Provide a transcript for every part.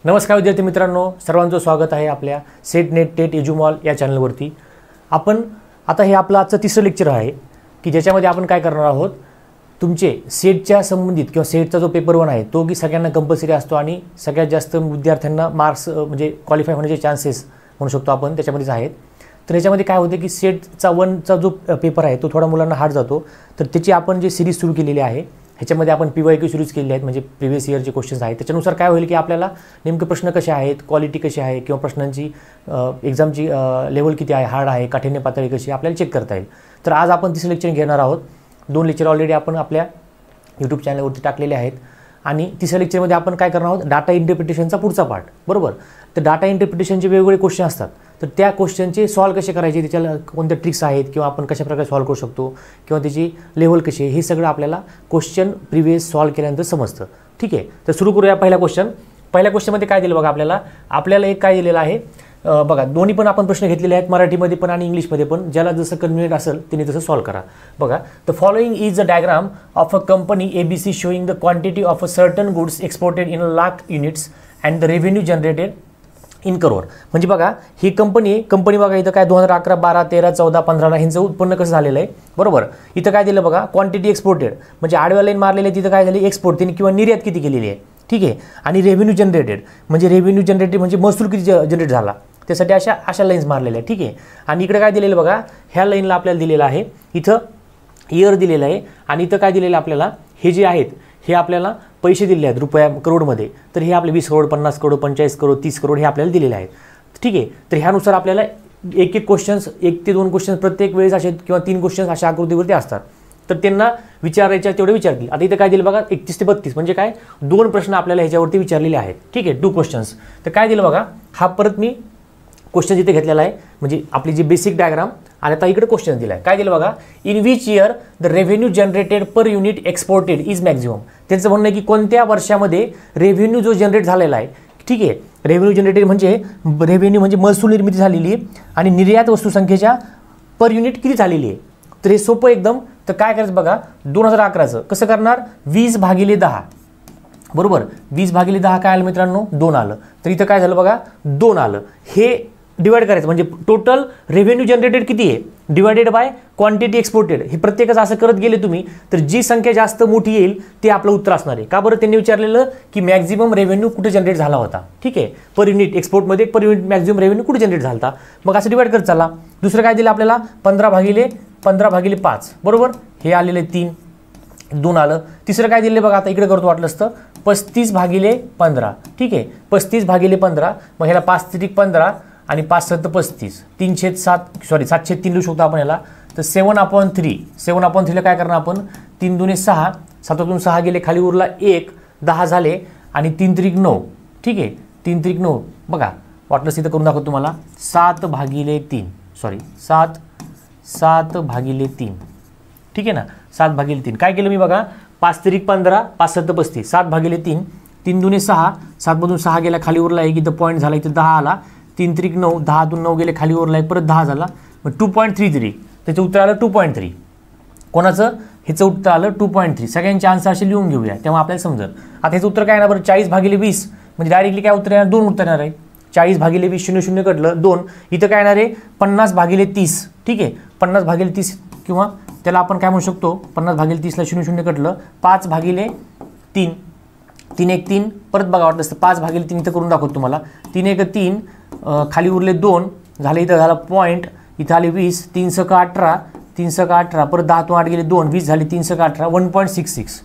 नमस्कार विद्यार्थी मित्रांनो, सर्वांचं स्वागत आहे आपल्या सेट नेट टेट एज्युमॉल या चॅनलवरती। आपण आता हे आपलं आजचं तिसरं लेक्चर आहे की ज्याच्यामध्ये आपण काय करणार आहोत, तुमचे सेटच्या संबंधित किंवा सेटचा जो पेपर 1 आहे तो की सगळ्यांना कंपल्सरी असतो आणि सगळ्यात जास्त विद्यार्थ्यांना मार्क्स म्हणजे क्वालिफाय होण्याचे चान्सेस म्हणू शकतो आपण त्याच्यामध्येच आहेत। तर याच्यामध्ये काय होते की सेटचा 1चा जो पेपर आहे तो थोडा मुलांना हार्ड जातो, तर त्याची आपण जे सिरीज सुरू केलेली आहे ह्याच्यामध्ये आपण PYQ सिरीज केलेली आहेत, म्हणजे प्रिव्हियस इयरचे क्वेश्चन्स आहेत। त्याच्यानुसार काय होईल की आपल्याला नेमके प्रश्न कसे आहेत, क्वालिटी कशी आहे किंवा प्रश्नांची एक्झामची लेवल किती आहे, हार्ड आहे, काठिण्य पातळी कशी आपल्याला चेक करता येईल। तर आज आपण तिसरं लेक्चर घेणार आहोत। 2 लेक्चर ऑलरेडी आपण आपल्या यूट्यूब चॅनलवरती टाकलेले आहेत आणि तिसऱ्या लेक्चरमध्ये आपण काय करणार आहोत, डाटा इंटरप्रिटेशनचा पुढचा पार्ट, बरोबर। तर डाटा इंटरप्रिटेशनचे वेगवेगळे क्वेश्चन असतात, तर त्या क्वेश्चनचे सॉल्व कसे करायचे, त्याच्याला कोणत्या ट्रिक्स आहेत किंवा आपण कशा प्रकारे सॉल्व करू शकतो किंवा त्याची लेवल कशी आहे, हे सगळं आपल्याला क्वेश्चन प्रिव्हियस सॉल्व केल्यानंतर समजतं। ठीक आहे, तर सुरू करूया पहिला क्वेश्चन। पहिल्या क्वेश्चनमध्ये काय दिलं बघा, आपल्याला एक काय दिलेलं आहे बघा, दोन्ही पण आपण प्रश्न घेतलेले आहेत, मराठीमध्ये पण आणि इंग्लिशमध्ये पण, ज्याला जसं कन्व्हिनियंट असेल त्यांनी तसं सॉल्व करा। बघा, the following is a diagram of a company ABC showing the quantity of a certain goods exported in lakh units and the revenue generated in crore. म्हणजे बघा, ही कंपनी बघा, इथं काय 2011, 12, 13, 14, 15 ह्यांचं उत्पन्न कसं झालेलं आहे, बरोबर। इथं काय दिलं बघा, क्वांटिटी एक्सपोर्टेड म्हणजे आडव्या लाईन मारलेले, तिथं काय झाली एक्सपोर्ट त्यांनी किंवा निर्यात किती केलेली आहे, ठीक आहे। आणि रेव्हेन्यू जनरेटेड म्हणजे महसूल किती जनरेट झाला, त्यासाठी अशा लाईन्स मारलेल्या आहे, ठीक आहे। आणि इकडे काय दिलेलं बघा, ह्या लाईनला आपल्याला दिलेलं आहे, इथं इयर दिलेलं आहे आणि इथं काय दिलेलं आपल्याला, हे जे आहेत हे आपल्याला पैसे दिले आहेत रुपया करोडमध्ये, तर हे आपले 20 करोड, 50 करोड, 45 करोड, 30 करोड हे आपल्याला दिलेले आहेत, ठीक आहे। तर ह्यानुसार आपल्याला एक क्वेश्चन्स, 1 ते 2 क्वेश्चन्स प्रत्येक वेळेस असे किंवा 3 क्वेश्चन्स अशा आकृतीवरती असतात, तर त्यांना विचारायच्या तेवढे विचारतील। आता इथं काय दिलं बघा, 31 ते 32 म्हणजे काय 2 प्रश्न आपल्याला ह्याच्यावरती विचारलेले आहेत, ठीक आहे, 2 क्वेश्चन्स। तर काय दिलं बघा, हा परत मी क्वेश्चन इथे घेतलेला आहे, म्हणजे आपली जी बेसिक डायग्राम, आणि आता इकडे क्वेश्चन दिला आहे, काय दिलं बघा, in which year the revenue generated per unit exported is maximum. त्यांचं म्हणणं आहे की कोणत्या वर्षामध्ये रेव्हेन्यू जो जनरेट झालेला आहे, ठीक आहे, रेव्हेन्यू जनरेटेड म्हणजे महसूल निर्मिती झालेली आहे आणि निर्यात वस्तू संख्येच्या पर युनिट किती झालेली आहे। तर हे सोपं एकदम। तर काय करायचं बघा, 2011चं कसं करणार, 20/10, बरोबर। 20/10 काय आलं मित्रांनो, 2 आलं, तर इथं काय झालं बघा, 2 आलं। हे डिवाइड करायचं म्हणजे टोटल रेव्हेन्यू जनरेटेड किती आहे डिवाइडेड बाय क्वांटिटी एक्सपोर्टेड, हे प्रत्येकाचं असं करत गेले तुम्ही, तर जी संख्या जास्त मोठी येईल ते आपलं उत्तर असणार आहे। का बरं, त्यांनी विचारलेलं की मॅक्झिमम रेव्हेन्यू कुठे जनरेट झाला होता, ठीक आहे, पर युनिट एक्सपोर्टमध्ये पर युनिट मॅक्झिमम रेव्हेन्यू कुठे जनरेट झाला होता, मग असं डिवाइड करत चला। दुसरं काय दिलं आपल्याला, 15/5, बरोबर, हे आलेले 3, 2 आलं। तिसरं काय दिले बघा, आता इकडे करतो वाटलं असतं, 35/15, ठीक आहे, 35/15, मग ह्याला 5 त्रिक 15 आणि 5 7 35, 7/3 लिहू शकतो आपण याला। तर 7/3ला काय करणार आपण, 3 दुने 6, 7तून 6 गेले, खाली उरला 1, 10 झाले आणि 3 त्रिक 9, ठीक आहे, 3 त्रिक 9 बघा, वाटलंच इथं करून दाखवतो तुम्हाला, 7/3, ठीक आहे ना, 7/3 काय केलं मी बघा, 5 त्रिक 15, 5 7 35, 7/3, 3 दुने 6, 7मधून 6 गेला, खाली उरला 1, इथं पॉईंट झाला, इथं 10 आला, 3 त्रिक 9, 10तून 9 गेले, खाली उरला 1, परत 10 झाला, मग 2.33, त्याचं उत्तर आलं 2.3। कोणाचं, ह्याचं उत्तर आलं 2.3। सगळ्यांचे आन्सर असे लिहून घेऊया तेव्हा आपल्याला समजेल। आता ह्याचं उत्तर काय येणार बरं, 40/20 म्हणजे डायरेक्टली काय उत्तर येणार, 2 उत्तर येणार आहे। 40/20 00 कटलं 2, इथं काय येणार आहे 50/30, ठीक आहे, 50/30 किंवा त्याला आपण काय म्हणू शकतो, 50/30ला 00 कटलं 5/3, 3 1 3, परत बघा वाटलं असतं 5/3 इथं करून दाखवतो तुम्हाला, 3 1 3, खाली उरले 2 झाले, इथं झाला पॉईंट, इथं आले 20, 3 6 18, 3 6 18, परत 10तून 8 गेले 2, 20 झाले, 3 6 18, 1.66।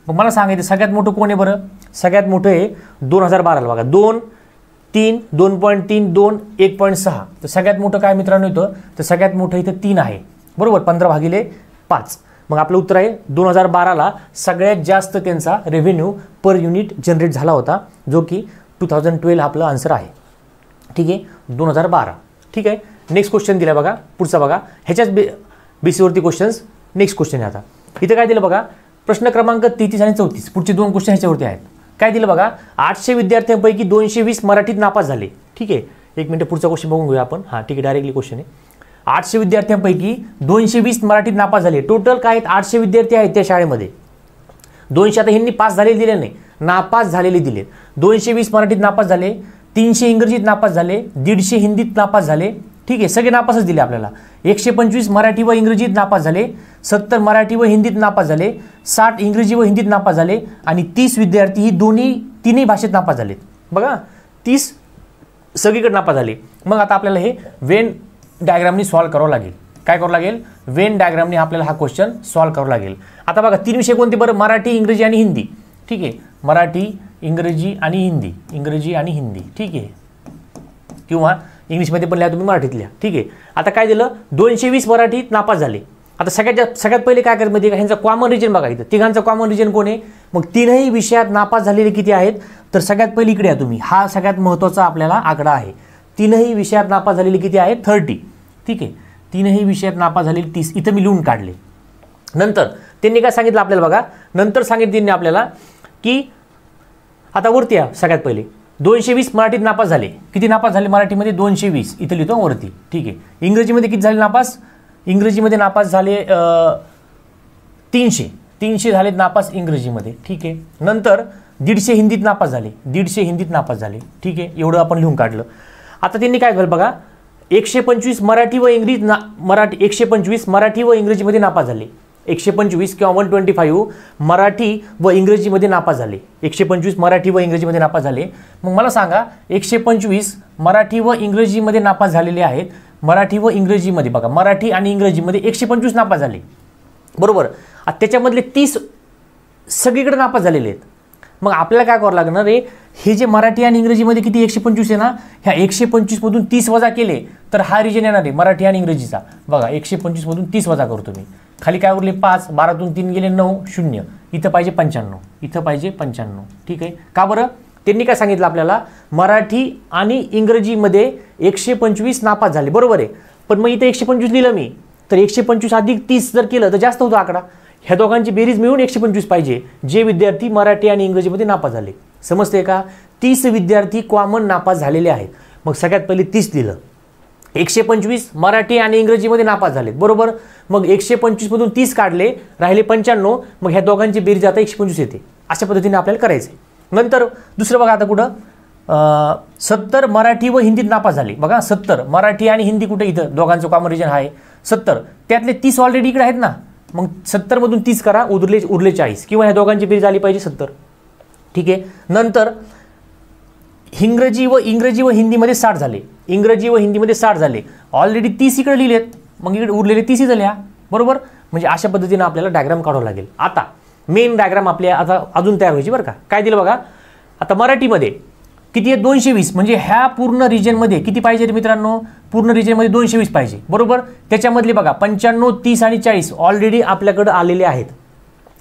मग मला सांगायचं सगळ्यात मोठं कोण आहे बरं, सगळ्यात मोठं आहे 2012ला बघा, 2 3 2.3 2 1.6, तर सगळ्यात मोठं काय मित्रांनो इथं, तर सगळ्यात मोठं इथं 3 आहे, बरोबर, 15/5। मग आपलं उत्तर आहे 2012ला सगळ्यात जास्त त्यांचा रेव्हेन्यू पर युनिट जनरेट झाला होता, जो की 2012 आपलं आन्सर आहे, ठीक आहे, 2012, ठीक आहे। नेक्स्ट क्वेश्चन दिला बघा, पुढचा बघा, ह्याच्याच बेसिसवरती क्वेश्चन्स। नेक्स्ट क्वेश्चन आहे आता, इथं काय दिलं बघा, प्रश्न क्रमांक 33 आणि 34, पुढचे 2 क्वेश्चन ह्याच्यावरती आहेत। काय दिलं बघा, 800 विद्यार्थ्यांपैकी 220 मराठीत नापास झाले, ठीक आहे, 1 मिनिट पुढचा क्वेश्चन बघून घेऊया आपण, हां ठीक आहे, डायरेक्टली क्वेश्चन आहे, 800 विद्यार्थ्यांपैकी 220 मराठीत नापास झाले, टोटल काय आहेत 800 विद्यार्थी आहेत त्या शाळेमध्ये, 200 आता ह्यांनी पास झालेले दिले नाही, नापास झालेले दिले. 220 मराठीत नापास झाले, 300 इंग्रजीत नापास झाले, 150 हिंदीत नापास झाले. ठीक आहे, सगळे नापासच दिले आपल्याला. 125 मराठी व इंग्रजीत नापास झाले, 70 मराठी व हिंदीत नापास झाले, 60 इंग्रजी व हिंदीत नापास झाले आणि 30 विद्यार्थी ही तिन्ही भाषेत नापास झालेत. बघा 30 सगळीकडे नापास झाले. मग आता आपल्याला हे वेन डायग्रामनी सॉल्व्ह करावं लागेल. काय करावं लागेल? वेन डायग्रामनी आपल्याला हा क्वेश्चन सॉल्व्ह करावा लागेल. आता बघा 3 विषय कोणते बरं? मराठी, इंग्रजी आणि हिंदी. ठीक आहे, मराठी, इंग्रजी आणि हिंदी, इंग्रजी आणि हिंदी. ठीक आहे, किंवा इंग्लिशमध्ये पण लिहा तुम्ही, मराठीत लिहा. ठीक आहे, आता काय दिलं? 220 मराठीत नापास झाले. आता सगळ्यात पहिले काय करायचं माहिती आहे का? ह्यांचा कॉमन रिजन बघा, इथं तिघांचा कॉमन रिजन कोण आहे? मग तीनही विषयात नापास झालेले किती आहेत? तर सगळ्यात पहिले इकडे या तुम्ही, हा सगळ्यात महत्त्वाचा आपल्याला आकडा आहे. तीनही विषयात नापास झालेले किती आहेत? 30. ठीक आहे, तीनही विषयात नापास झालेले 30 इथं मी लिहून काढले. नंतर त्यांनी काय सांगितलं आपल्याला बघा, नंतर सांगितलं त्यांनी आपल्याला की आता वरती या. सगळ्यात पहिले 220 मराठीत नापास झाले. किती नापास झाले मराठीमध्ये? 220 इथं लिहितो वरती. ठीक आहे, इंग्रजीमध्ये किती झाले नापास? इंग्रजीमध्ये नापास झाले 300 झाले नापास इंग्रजीमध्ये. ठीक आहे, नंतर 150 हिंदीत नापास झाले, 150 हिंदीत नापास झाले. ठीक आहे, एवढं आपण लिहून काढलं. आता त्यांनी काय झालं बघा, 125 मराठी व इंग्रजी 125 मराठी व इंग्रजीमध्ये नापास झाले. 125 किंवा 125 मराठी व इंग्रजीमध्ये नापास झाले. 125 मराठी व इंग्रजीमध्ये नापास झाले. मग मला सांगा, 125 मराठी व इंग्रजीमध्ये नापास झालेले आहेत. मराठी व इंग्रजीमध्ये बघा, मराठी आणि इंग्रजीमध्ये 125 नापास झाले, बरोबर. आता त्याच्यामधले 30 सगळीकडे नापास झालेले आहेत. मग आपल्याला काय करावं लागणार रे? हे जे मराठी आणि इंग्रजीमध्ये किती 125 आहे ना, ह्या 125 मधून 30 वजा केले तर हा रिजन येणार आहे मराठी आणि इंग्रजीचा. बघा 125 मधून 30 वजा करतो मी, खाली काय उरले 5, 12तून 3 गेले 9, 0. इथं पाहिजे 95, इथं पाहिजे 95. ठीक आहे, का बरं? त्यांनी काय सांगितलं आपल्याला? मराठी आणि इंग्रजीमध्ये 125 नापास झाले, बरोबर आहे. पण मग इथं 125 लिहिलं मी, तर 125 अधिक 30 जर केलं तर जास्त होतो आकडा. ह्या दोघांची बेरीज मिळून 125 पाहिजे, जे विद्यार्थी मराठी आणि इंग्रजीमध्ये नापास झाले. समजते का? 30 विद्यार्थी कॉमन नापास झालेले आहेत. मग सगळ्यात पहिले 30 लिहिलं. 125 मराठी आणि इंग्रजीमध्ये नापास झालेत, बरोबर. मग 125 मधून 30 काढले, राहिले 95. मग ह्या दोघांची बेरीज आता 125 येते. अशा पद्धतीने आपल्याला करायचं आहे. नंतर दुसरं बघा, आता कुठं 70 मराठी व हिंदीत नापास झाले. बघा 70 मराठी आणि हिंदी कुठे? इथं दोघांचं कॉमन रिजन आहे 70. त्यातले 30 ऑलरेडी इकडे आहेत ना, मग 70 मधून 30 करा, उरले 40, किंवा ह्या दोघांची बेरीज आली पाहिजे 70. ठीक आहे, नंतर इंग्रजी व हिंदीमध्ये 60 झाले. इंग्रजी व हिंदीमध्ये 60 झाले, ऑलरेडी 30 इकडे लिहिलेत, मग इकडे उरलेले 30 झाले, बरोबर. म्हणजे अशा पद्धतीने आपल्याला डायग्राम काढावं लागेल. आता मेन डायग्राम आपल्या आता अजून तयार व्हायची बरं का. काय दिलं बघा, आता मराठीमध्ये किती आहे? 220. म्हणजे ह्या पूर्ण रिजनमध्ये किती पाहिजे मित्रांनो? पूर्ण रिजनमध्ये 220 पाहिजे, बरोबर. त्याच्यामधले बघा 95, 30 आणि 40 ऑलरेडी आपल्याकडे आलेले आहेत.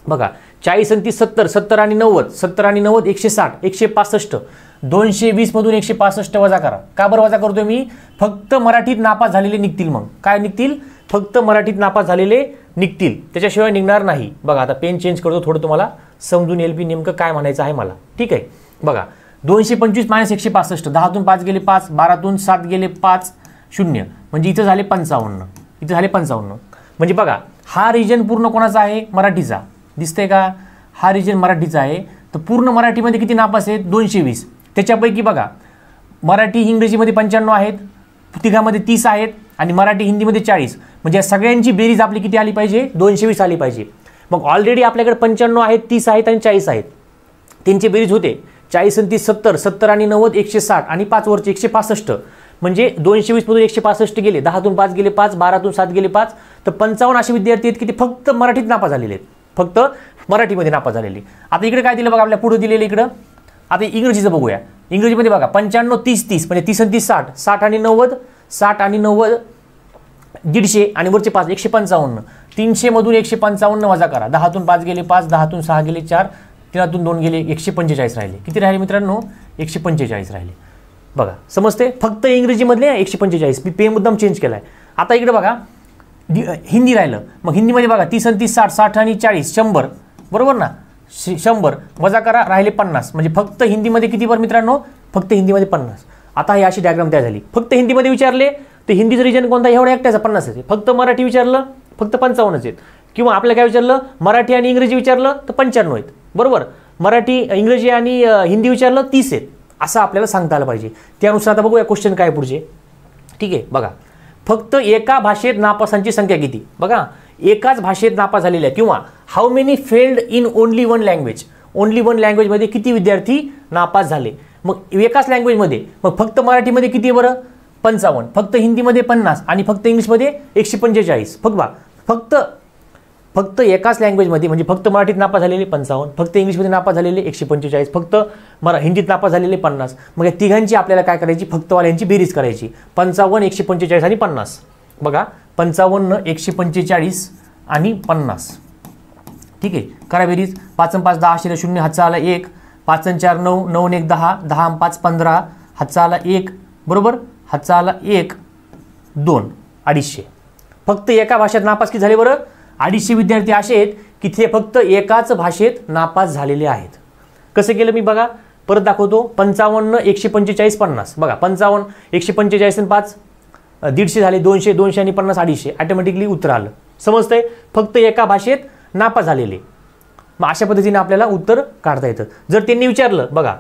बघा 40 आणि 30 70, 70 आणि 90, 70 आणि 90 160, 165. 220 मधून 165 वजा करा. का बरं वजा करतोय मी? फक्त मराठीत नापास झालेले निघतील. मग काय निघतील? फक्त मराठीत नापास झालेले निघतील, त्याच्याशिवाय निघणार नाही. बघा आता पेन चेंज करतो, थोडं तुम्हाला समजून येईल की नेमकं काय म्हणायचं आहे मला. ठीक आहे, बघा 225 मायनस 165, 10तून 5 गेले 5, 12तून 7 गेले 5, 0. म्हणजे इथं झाले 55, इथं झाले 55. म्हणजे बघा हा रिजन पूर्ण कोणाचा आहे? मराठीचा. दिसतंय का? हा रिजन मराठीचा आहे. तर पूर्ण मराठीमध्ये किती नापास आहेत? 220. त्याच्यापैकी बघा मराठी इंग्रजीमध्ये 95 आहेत, तिघामध्ये 30 आहेत आणि मराठी हिंदीमध्ये 40. म्हणजे या सगळ्यांची बेरीज आपली किती आली पाहिजे? 220 आली पाहिजे. मग ऑलरेडी आपल्याकडे 95 आहेत, 30 आहेत आणि 40 आहेत. त्यांची बेरीज होते 40 आणि 30 70, 70 आणि 90 160 आणि 5 वरचे 165. म्हणजे 220 मधून 165 गेले, 10तून 5 गेले 5, 12तून 7 गेले 5. तर 55 असे विद्यार्थी आहेत की ते फक्त मराठीत नापास झालेले आहेत, फक्त मराठीमध्ये नापास झालेले. आता इकडे काय दिलं बघा, आपल्या पुढे दिलेलं इकडं. आता इंग्रजीचं बघूया. इंग्रजीमध्ये बघा 95, 30, 30 म्हणजे 30 आणि 30 60, 60 आणि 90, 60 आणि 90 150 आणि वरचे 5 155. 300 मधून 155 वजा करा. 10तून 5 गेले 5, 10तून 6 गेले 4, 3तून 2 गेले 145 राहिले. किती राहिले मित्रांनो? 145 राहिले. बघा समजते? फक्त इंग्रजीमधले 145. मी पे मुद्दाम चेंज केलाय. आता इकडे बघा हिंदी राहिलं. मग हिंदीमध्ये बघा 30 आणि 30 60, 60 आणि 40 100, बरोबर ना. 100 वजा करा, राहिले 50. म्हणजे फक्त हिंदीमध्ये किती बरं मित्रांनो? फक्त हिंदीमध्ये 50. आता ही अशी डायग्राम तयार झाली. फक्त हिंदीमध्ये विचारले तर हिंदीचं रिजन कोणता? एवढा एकट्याचा 50 आहे. फक्त मराठी विचारलं फक्त 55 आहेत. किंवा आपल्याला काय विचारलं, मराठी आणि इंग्रजी विचारलं तर 95 आहेत, बरोबर. मराठी, इंग्रजी आणि हिंदी विचारलं 30 आहेत, असं आपल्याला सांगता आलं पाहिजे. त्यानुसार आता बघूया क्वेश्चन काय पुढचे. ठीक आहे, बघा. फक्त एका भाषेत नापासांची संख्या किती. बघा, एकाच भाषेत नापास झालेल्या किंवा how many failed in only one language. Only one लँग्वेजमध्ये किती विद्यार्थी नापास झाले. मग एकाच लँग्वेजमध्ये, मग फक्त मराठीमध्ये किती बरं, 55, फक्त हिंदीमध्ये 50 आणि फक्त इंग्लिशमध्ये 145. फक्त एकाच लँग्वेजमध्ये म्हणजे फक्त मराठीत नापास झालेले 55, फक्त इंग्लिशमध्ये नापास झालेले 145, फक्त हिंदीत नापास झालेले 50. मग या तिघांची आपल्याला काय करायची, फक्तवाल्यांची बेरीज करायची. 55, 145 आणि 50. बघा, 55, 145 आणि 50. ठीक आहे, करा बेरीज. 5 आणि 5 10, 0 हातचा आला 1, 5 आणि 4 9, 9 आणि 1 10, 10 आणि 5 15, हातचा आला 1, बरोबर. हातचा आला 1 2, 250. फक्त एका भाषेत नापास किती झाले बरं, 250 विद्यार्थी असे आहेत की ते फक्त एकाच भाषेत नापास झालेले आहेत. कसं केलं मी बघा, परत दाखवतो. 55, 145, 50. बघा, 55, 145 आणि 5 150 झाले, 200, 200 आणि 50 250. ऑटोमॅटिकली उत्तर आलं. समजतंय, फक्त एका भाषेत नापास झालेले. मग अशा पद्धतीने आपल्याला उत्तर काढता येतं. जर त्यांनी विचारलं, बघा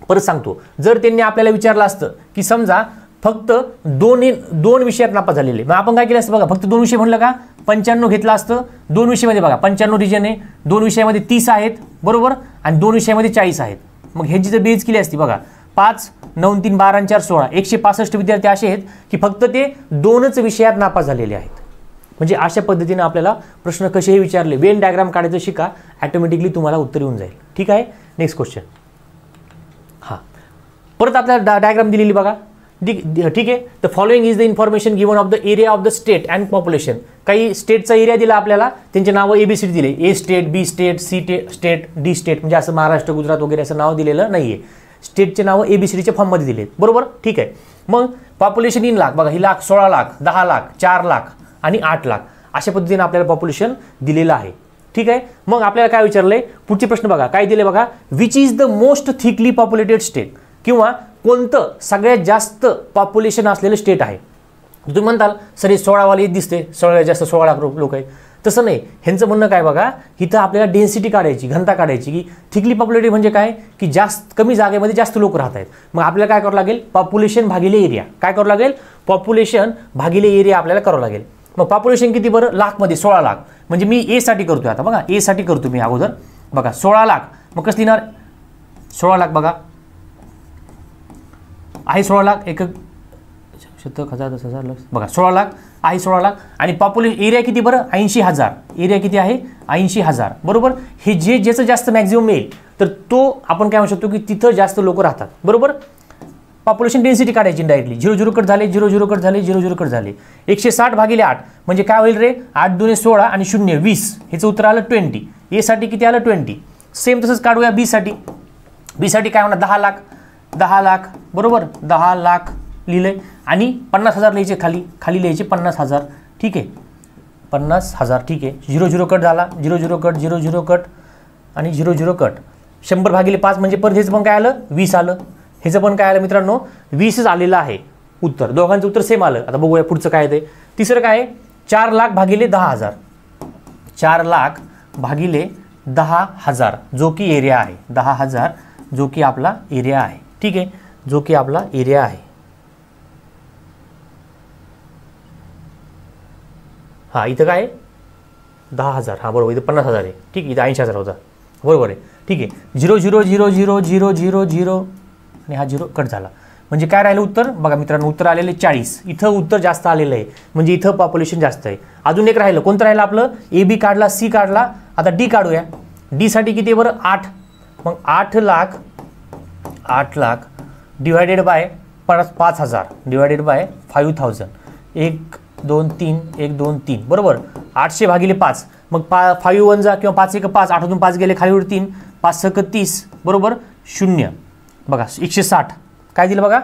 परत सांगतो, जर त्यांनी आपल्याला विचारलं असतं की समजा फक्त दोन विषयात नापास झालेले, मग आपण काय केलं असतं बघा, फक्त 2 विषय म्हणलं का 95 घेतलं असतं. 2 विषयामध्ये बघा 95 रिजन आहे, 2 विषयामध्ये 30 आहेत, बरोबर, आणि 2 विषयामध्ये 40 आहेत. मग ह्याची जर बेरीज केली असती, बघा 5 9 3 12 आणि 4 16, 165 विद्यार्थी असे आहेत की फक्त ते 2च विषयात नापास झालेले आहेत. म्हणजे अशा पद्धतीने आपल्याला प्रश्न कसेही विचारले, वेन डायग्राम काढायचं शिका, ऑटोमॅटिकली तुम्हाला उत्तर येऊन जाईल. ठीक आहे, नेक्स्ट क्वेश्चन. हां, परत आपल्याला डायग्राम दिलेली बघा. ठीक आहे, the following is the information given of the area of the state and population. काही स्टेटचा एरिया दिला आपल्याला, त्यांचे नावं ABCD दिले, A state, B state, C state, D state, म्हणजे असं महाराष्ट्र, गुजरात वगैरे असं नाव दिलेलं नाही आहे. स्टेटचे नावं ABCDच्या फॉर्ममध्ये दिलेत, बरोबर. ठीक आहे, मग पॉप्युलेशन इन लाख, बघा ही लाख, 16 लाख, 10 लाख, 4 लाख आणि 8 लाख अशा पद्धतीने आपल्याला पॉप्युलेशन दिलेलं आहे. ठीक आहे, मग आपल्याला काय विचारलंय, पुढचे प्रश्न बघा काय दिले बघा. Which is the most thickly populated state, किंवा कोणतं सगळ्यात जास्त पॉप्युलेशन असलेलं स्टेट आहे. तुम्ही म्हणताल सर हे 16 वाले दिसते, सगळ्यात जास्त 16 लाख लोक आहेत. तसं नाही, ह्यांचं म्हणणं काय बघा, इथं आपल्याला डेन्सिटी काढायची, घनता काढायची, की थिकली पॉप्युलेटेड म्हणजे काय, की जास्त कमी जागेमध्ये जास्त लोक राहत आहेत. मग आपल्याला काय करावं लागेल, पॉप्युलेशन भागिले एरिया. काय करावं लागेल, पॉप्युलेशन भागिले एरिया आपल्याला करावं लागेल. मग पॉप्युलेशन किती बरं, लाखमध्ये 16 लाख, म्हणजे मी ए साठी करतोय आता. बघा ए साठी करतो मी अगोदर. बघा 16 लाख, मग कसं लिहिणार, 16 लाख बघा आहे, 16 लाख, 1 शतक, 1000, 10,000 लाख, बघा 16 लाख आहे, 16 लाख. आणि पॉप्युलेशन एरिया किती बरं, 80,000. एरिया किती आहे, 80,000, बरोबर. हे ज्याचं जास्त मॅक्झिमम येईल तर तो आपण काय म्हणू शकतो की तिथं जास्त लोक राहतात, बरोबर. पॉप्युलेशन डेन्सिटी काढायची डायरेक्टली. 0 0 कट झाले, 0 0 कट झाले, 0 0 कट झाले. 160 भागिले 8 म्हणजे काय होईल रे, 8 2 16 आणि 0 20. ह्याचं उत्तर आलं 20. ए साठी किती आलं, 20. सेम तसंच काढूया बी साठी. बी साठी काय होणार, 10 लाख, 10 लाख, बरोबर. 10 लाख लिहिलंय आणि 50,000 लिहायचे, खाली लिहायचे 50,000. ठीक आहे, 50,000. ठीक आहे, 0 0 कट झाला, 0 0 कट, 0 0 कट आणि 0 0 कट. 100 भागिले 5 म्हणजे परत ह्याचं पण काय आलं, 20 आलं. ह्याचं पण काय आलं मित्रांनो, 20च आलेलं आहे उत्तर. दोघांचं उत्तर सेम आलं. आता बघूया पुढचं काय ते. तिसरं काय आहे, 4 लाख भागिले 10,000. 4 लाख भागिले 10,000 जो की एरिया आहे, 10,000 जो की आपला एरिया आहे. ठीक आहे, जो की आपला एरिया आहे. हां, इथं काय आहे, 10,000. हां बरोबर, इथं 50,000 आहे. ठीक आहे, इथं 80,000 होता, बरोबर आहे. ठीक आहे, 0 0 0 0 0 0 0 आणि हा 0 कट झाला. म्हणजे काय राहिलं उत्तर, बघा मित्रांनो उत्तर आलेलं 40. इथं उत्तर जास्त आलेलं आहे, म्हणजे इथं पॉप्युलेशन जास्त आहे. अजून एक राहिलं, कोणतं राहिलं आपलं, ए बी काढला, सी काढला. आता डी काढूया. डी साठी किती बरं, 8. मग 8 lakh divided by 5,000 divided by 5,000. 1 2 3 1 2 3, बरोबर. 800 भागिले 5, मग 5 1 जा किंवा 5 1 5, 8 5 गेले, खालीवर 3, 5 6 30, बरोबर. 0 बघा 160 काय दिलं बघा,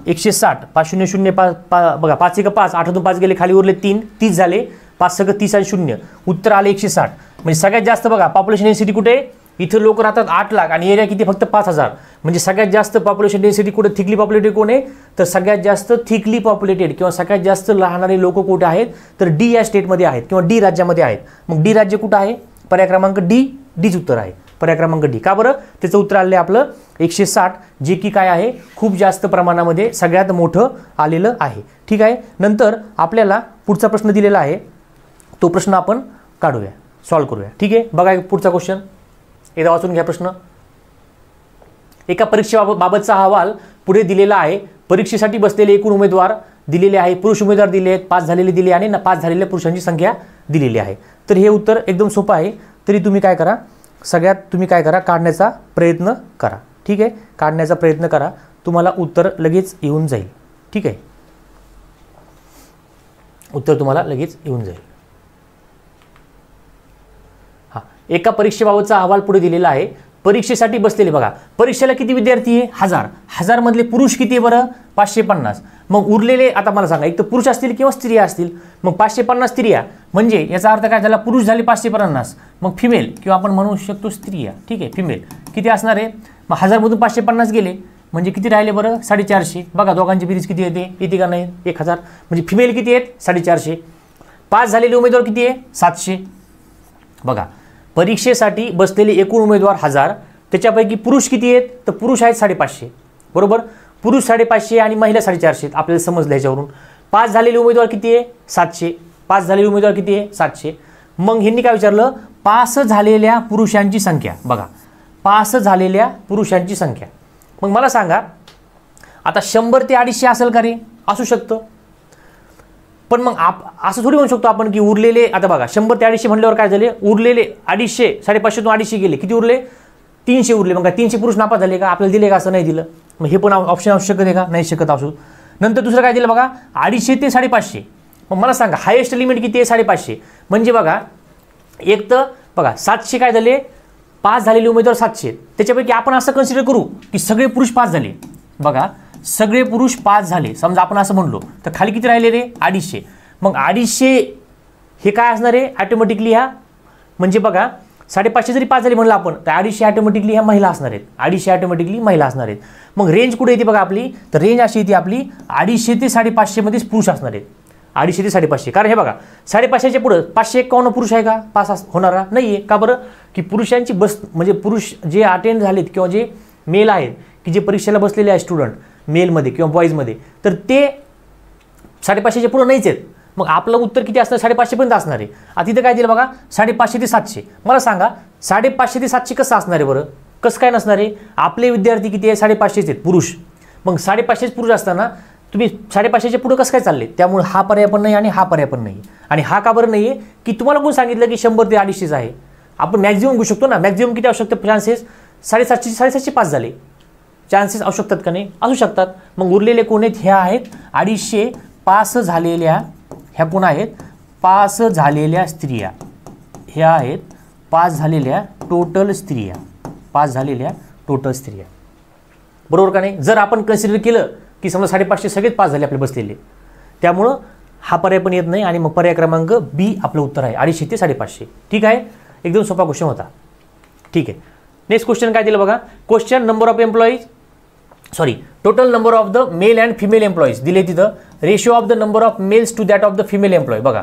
160. 5 0 0 5 बघा, 5 1 5, 8 5 गेले, खाली उरले 3, 30 झाले. 5 6 30 आणि 0, उत्तर आले 160. म्हणजे सगळ्यात जास्त बघा पॉप्युलेशन डेन्सिटी कुठे, इथं लोक राहतात 8 लाख आणि एरिया किती फक्त 5000. म्हणजे सगळ्यात जास्त पॉप्युलेशन डेन्सिटी कुठे थिकली पॉप्युलेटेड कोण आहे तर सगळ्यात जास्त थिकली पॉप्युलेटेड किंवा सगळ्यात जास्त राहणारे लोक कुठे आहेत तर डी या स्टेटमध्ये आहेत किंवा डी राज्यामध्ये आहेत. मग डी राज्य कुठं आहे पर्याय क्रमांक डीच उत्तर आहे. पर्याय क्रमांक डी. का बरं त्याचं उत्तर आलेलं आहे आपलं 160 जे की काय आहे खूप जास्त प्रमाणामध्ये सगळ्यात मोठं आलेलं आहे. ठीक आहे. नंतर आपल्याला पुढचा प्रश्न दिलेला आहे तो प्रश्न आपण काढूया सॉल्व्ह करूया. ठीक आहे. बघा पुढचा क्वेश्चन एकदा वाचून घ्या प्रश्न. एका परीक्षेबाबतचा अहवाल पुढे दिलेला आहे. परीक्षेसाठी बसलेले एकूण उमेदवार दिलेले आहे. पुरुष उमेदवार दिले आहेत, 5 झालेले दिले आणि 5 झालेल्या पुरुषांची संख्या दिलेली आहे. तर हे उत्तर एकदम सोपं आहे. तरी तुम्ही काय करा सगळ्यात तुम्ही काय करा काढण्याचा प्रयत्न करा. ठीक आहे. काढण्याचा प्रयत्न करा तुम्हाला उत्तर लगेच येऊन जाईल. ठीक आहे. उत्तर तुम्हाला लगेच येऊन जाईल. हां एका परीक्षेबाबतचा अहवाल पुढे दिलेला आहे. परीक्षेसाठी बसलेले बघा परीक्षेला किती विद्यार्थी आहे 1000 मधले पुरुष किती आहे बरं 550. मग उरलेले आता मला सांगा एक तर पुरुष असतील किंवा स्त्रिया असतील. मग 550 स्त्रिया म्हणजे याचा अर्थ काय झाला पुरुष झाले 550 मग फिमेल किंवा आपण म्हणू शकतो स्त्रिया. ठीक आहे. फिमेल किती असणार आहे मग 1000 मधून 550 गेले म्हणजे किती राहिले बरं 450. बघा दोघांची बेरीज किती येते का नाही 1000 म्हणजे फिमेल किती आहेत 450. 5 झालेले उमेदवार किती आहे 700. बघा परीक्षेसाठी बसलेले एकूण उमेदवार 1000 त्याच्यापैकी पुरुष किती आहेत तर पुरुष आहेत 550 बरोबर. पुरुष 550 आणि महिला 450 आपल्याला समजलं ह्याच्यावरून. 5 झालेले उमेदवार किती आहे 700. 5 झालेले उमेदवार किती आहे 700. मग ह्यांनी काय विचारलं पास झालेल्या पुरुषांची संख्या. बघा पास झालेल्या पुरुषांची संख्या. मग मला सांगा आता 100 ते 250 असेल का रे असू शकतं. पण मग असं थोडी म्हणू शकतो आपण की उरलेले आता बघा 100 ते 250 म्हणल्यावर काय झाले उरलेले 250 550 तून 250 गेले किती उरले 300 उरले. मग 300 पुरुष नापास झाले का आपल्याला दिले का असं नाही दिलं. मग हे पण ऑप्शन असू शकत आहे का नाही शकत असू. नंतर दुसरं काय दिलं बघा 250 ते 550. मग मला सांगा हायेस्ट लिमिट किती आहे 550 म्हणजे बघा एक तर बघा 700 काय झाले 5 झालेले उमेदवार 700 त्याच्यापैकी आपण असं कन्सिडर करू की सगळे पुरुष 5 झाले. बघा सगळे पुरुष 5 झाले समजा आपण असं म्हणलो तर खाली किती राहिले रे 250. मग 250 हे काय असणार आहे ऑटोमॅटिकली ह्या म्हणजे बघा 550 जरी 5 झाले म्हणलं आपण तर 250 ऑटोमॅटिकली ह्या महिला असणार आहेत. 250 ऑटोमॅटिकली महिला असणार आहेत. मग रेंज कुठे येते बघा आपली तर रेंज अशी येते आपली 250 ते 550 मध्येच पुरुष असणार आहेत. 250 ते 550 कारण हे बघा 550च्या पुढं 551 पुरुष आहे का पास होणारा नाही आहे. का बरं की पुरुषांची बस म्हणजे पुरुष जे अटेंड झालेत किंवा जे मेल आहेत की जे परीक्षेला बसलेले आहेत स्टुडंट मेलमध्ये किंवा बॉईजमध्ये तर ते 550च्या पुढं नाहीच आहेत. मग आपलं उत्तर किती असणार 550 पर्यंत असणार आहे. आता तिथं काय दिलं बघा 550 ते 700. मला सांगा 550 ते 700 कसं असणार आहे बरं कसं काय नसणार आहे. आपले विद्यार्थी किती आहे 550 आहेत पुरुष. मग 550 पुरुष असताना तुम्ही 550च्या पुढं कसं काय चालले त्यामुळे हा पर्याय पण नाही आणि हा पर्याय पण नाही. आणि हा का बरं नाही आहे की तुम्हाला कोण सांगितलं की 100 ते 250 आहे. आपण मॅक्झिमम घेऊ शकतो ना. मॅक्झिमम किती असू शकतं चान्सेस 750 पास झाले चान्सेस असू शकतात का नाही असू शकतात. मग उरलेले कोण आहेत ह्या आहेत 250 पास झालेल्या ह्या कोण आहेत पास झालेल्या स्त्रिया. ह्या आहेत पास झालेल्या टोटल स्त्रिया. पास झालेल्या टोटल स्त्रिया बरोबर का नाही. जर आपण कन्सिडर केलं की समजा 550 सगळेच पास झाले आपले बसलेले त्यामुळं हा पर्याय पण येत नाही आणि मग पर्याय क्रमांक बी आपलं उत्तर आहे 250 ते 550. ठीक आहे. एकदम सोपा क्वेश्चन होता. ठीक आहे. नेक्स्ट क्वेश्चन काय दिलं बघा question number of employees total number of the male and female employees दिले तिथं. Ratio of the number of males to that of the female employee. बघा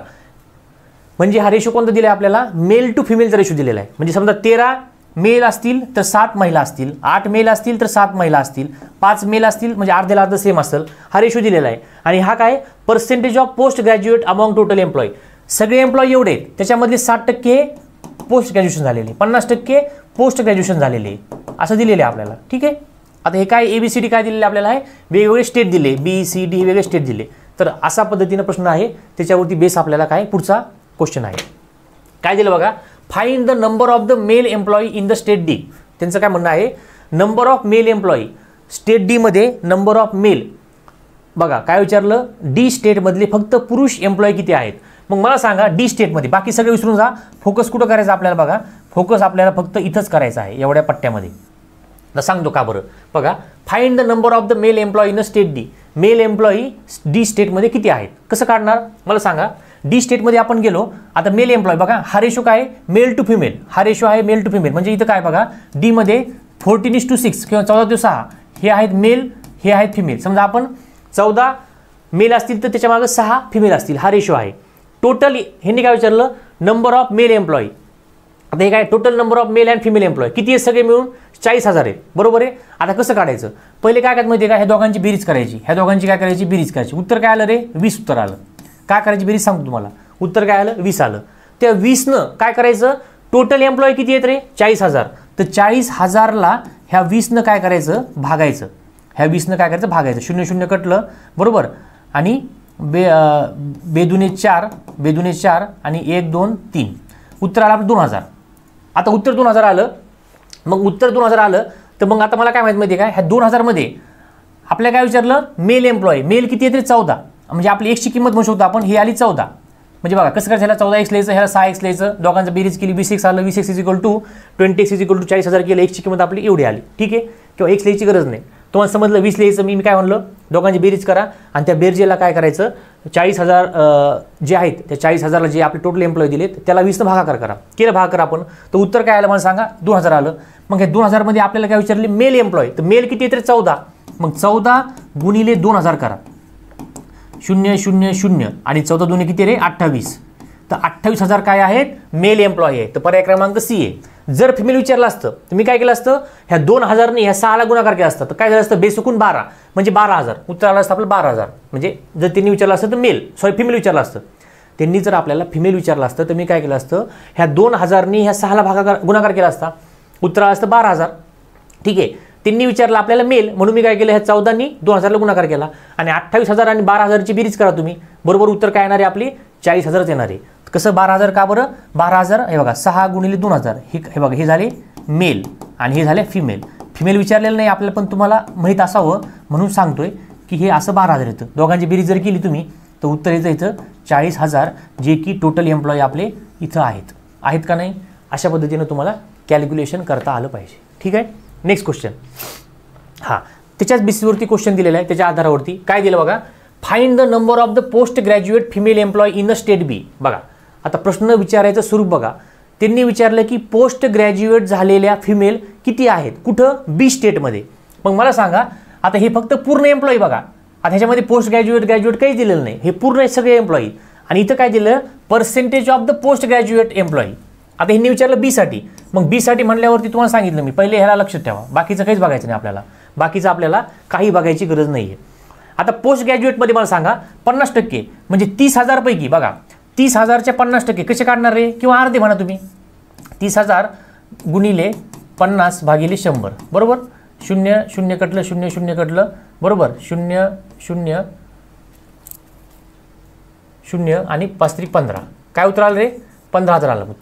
म्हणजे हा रेशो कोणता दिला आहे आपल्याला मेल टू फिमेलचा रेशो दिलेला आहे. म्हणजे समजा 13 मेल असतील तर 7 महिला असतील 8 मेल असतील तर 7 महिला असतील 5 मेल असतील म्हणजे अर्ध्याला अर्ध सेम असेल हा रेशो दिलेला आहे. आणि हा काय percentage of post graduate among total employee. सगळे एम्प्लॉई एवढे आहेत त्याच्यामधले 60% पोस्ट ग्रॅज्युएशन झालेले 50% पोस्ट ग्रॅज्युएशन झालेले असं दिलेलं आहे आपल्याला. ठीक आहे. आता हे काय ABCD काय दिलेले आपल्याला आहे वेगवेगळे स्टेट दिले BCD वेगवेगळे स्टेट दिले. तर असा पद्धतीनं प्रश्न आहे त्याच्यावरती बेस आपल्याला काय पुढचा क्वेश्चन आहे. काय दिलं बघा find the number of the male employee in the state D. त्यांचं काय म्हणणं आहे number of male employee state D मध्ये नंबर ऑफ मेल बघा काय विचारलं D स्टेटमधले फक्त पुरुष एम्प्लॉई किती आहेत. मग मला सांगा D स्टेटमध्ये बाकी सगळे विसरून जा फोकस कुठं करायचं आपल्याला बघा फोकस आपल्याला फक्त इथंच करायचा आहे एवढ्या पट्ट्यामध्ये. तर सांगतो का बरं बघा find the number of the male employee in state D. Male employee D स्टेटमध्ये किती आहेत कसं काढणार मला सांगा. डी स्टेटमध्ये आपण गेलो, आता मेल एम्प्लॉय बघा, हा रेशो काय आहे, मेल टू फिमेल, हा रेशो आहे मेल टू फिमेल. म्हणजे इथं काय बघा, डीमध्ये 14:6 किंवा 14:6 हे आहेत मेल, हे आहेत फिमेल. समजा आपण 14 मेल असतील तर त्याच्या मागे 6 फिमेल असतील, हा रेशो आहे. टोटल ह्यांनी काय विचारलं, नंबर ऑफ मेल एम्प्लॉई. आता हे काय, total number of male and female employee किती आहे, सगळे मिळून 40,000 आहेत, बरोबर आहे. आता कसं काढायचं, पहिले काय करायचं माहिती आहे का, ह्या दोघांची बेरीज करायची, ह्या दोघांची काय करायची, बेरीज करायची. उत्तर काय आलं रे, 20 उत्तर आलं. काय करायची बेरीज सांगतो तुम्हाला, उत्तर काय आलं, 20 आलं. त्या 20नं काय करायचं, टोटल एम्प्लॉय किती आहेत रे, 40,000. तर 40,000ला ह्या 20नं काय करायचं, भागायचं. ह्या 20नं काय करायचं, भागायचं. 0 कटलं, बरोबर. आणि बेदुने 4 आणि 1 2 3 उत्तर आलं 2000. आता उत्तर 2000 आलं. मग उत्तर 2000 आलं तर मग आता मला काय माहिती आहे का, ह्या 2000 मध्ये आपल्याला काय विचारलं, मेल एम्प्लॉय, मेल किती आहे तरी 14. म्हणजे आपली एक्सची किंमत म्हणू शकतो आपण, ही आली 14. म्हणजे बघा कसं करायचं, ह्याला 14x लिहायचं, ह्याला 6x लिहायचं, दोघांचं बेरीज केली 20x आलं. 20x = 20x = 40,000 केलं, एक्सची किंमत आपली एवढी आली, ठीक आहे. किंवा एक्स लिहायची गरज नाही, तुम्हाला समजलं 20 लिहायचं. मी काय म्हणलं, दोघांची बेरीज करा आणि त्या बेरजेला काय करायचं, 40,000 जे आहेत त्या 40,000ला जे आपले टोटल एम्प्लॉय दिलेत त्याला 20नं भागाकार करा. केलं भागाकार आपण, तर उत्तर काय आलं मला सांगा, 2000 आलं. मग हे 2000 मध्ये आपल्याला काय विचारले, मेल एम्प्लॉय, तर मेल किती आहे तर 14. मग 14 गुणिले 2000 करा, 0 0 0 आणि 14 2 किती रे, 28. तर 28,000 काय आहेत, मेल एम्प्लॉय आहे. तर पर्याय क्रमांक सी आहे. जर फिमेल विचारलं असतं तर मी काय केलं असतं, ह्या 2000ने ह्या 6ला गुणाकार केला असता तर काय झालं असतं, बेसुकून 12 म्हणजे 12,000 उत्तर आलं असतं आपलं 12,000. म्हणजे जर त्यांनी विचारलं असतं तर फिमेल विचारलं असतं. त्यांनी जर आपल्याला फिमेल विचारलं असतं तर मी काय केलं असतं, ह्या 2000ने ह्या 6ला गुणाकार केला असता, उत्तर आलं असतं 12,000, ठीक आहे. त्यांनी विचारलं आपल्याला मेल, म्हणून मी काय केलं, ह्या 14नी 2000ला गुणाकार केला आणि 28,000 आणि 12,000ची बेरीज करा तुम्ही, बरोबर उत्तर काय येणार आहे आपली 40,000 येणार आहे. कसं 12,000 का बरं, 12,000 हे बघा 6 गुणिले 2000 हे बघा, हे झाले मेल आणि हे झाले फिमेल. फिमेल विचारलेलं नाही आपल्याला, पण तुम्हाला माहीत असावं म्हणून सांगतोय की हे असं 12,000 येतं. दोघांची बेरीज जर केली तुम्ही तर उत्तर येतं इथं 40,000, जे की टोटल एम्प्लॉय आपले इथं आहेत का नाही. अशा पद्धतीनं तुम्हाला कॅल्क्युलेशन करता आलं पाहिजे, ठीक आहे. नेक्स्ट क्वेश्चन, हां त्याच्याच बेसिसवरती क्वेश्चन दिलेला आहे. त्याच्या आधारावरती काय दिलं बघा, find the number of the post graduate female employ in a state B. बघा आता प्रश्न विचारायचं स्वरूप बघा, त्यांनी विचारलं की पोस्ट ग्रॅज्युएट झालेल्या फिमेल किती आहेत, कुठं, बी स्टेटमध्ये. मग मला सांगा, आता हे फक्त पूर्ण एम्प्लॉई बघा, आता ह्याच्यामध्ये पोस्ट ग्रॅज्युएट काहीच दिलेलं नाही, हे पूर्ण सगळे एम्प्लॉई. आणि इथं काय दिलं, percentage of the post graduate employee. आता ह्यांनी विचारलं बी साठी, मग बी साठी म्हणल्यावरती तुम्हाला सांगितलं मी पहिले ह्याला लक्षात ठेवा, बाकीचं काहीच बघायचं नाही आपल्याला, बाकीचं आपल्याला काही बघायची गरज नाही आहे. आता पोस्ट ग्रॅज्युएटमध्ये मला सांगा 50% म्हणजे 30,000 पैकी बघा, 30,000च्या 50% कसे काढणार रे, किंवा अर्धे म्हणा तुम्ही, 30,000 गुणिले 50 भागिले 100, बरोबर. 0 0 कटलं, 0 0 कटलं, बरोबर. 0 0 0 आणि 5 3 15, काय उत्तर आलं रे, 15,000 आलं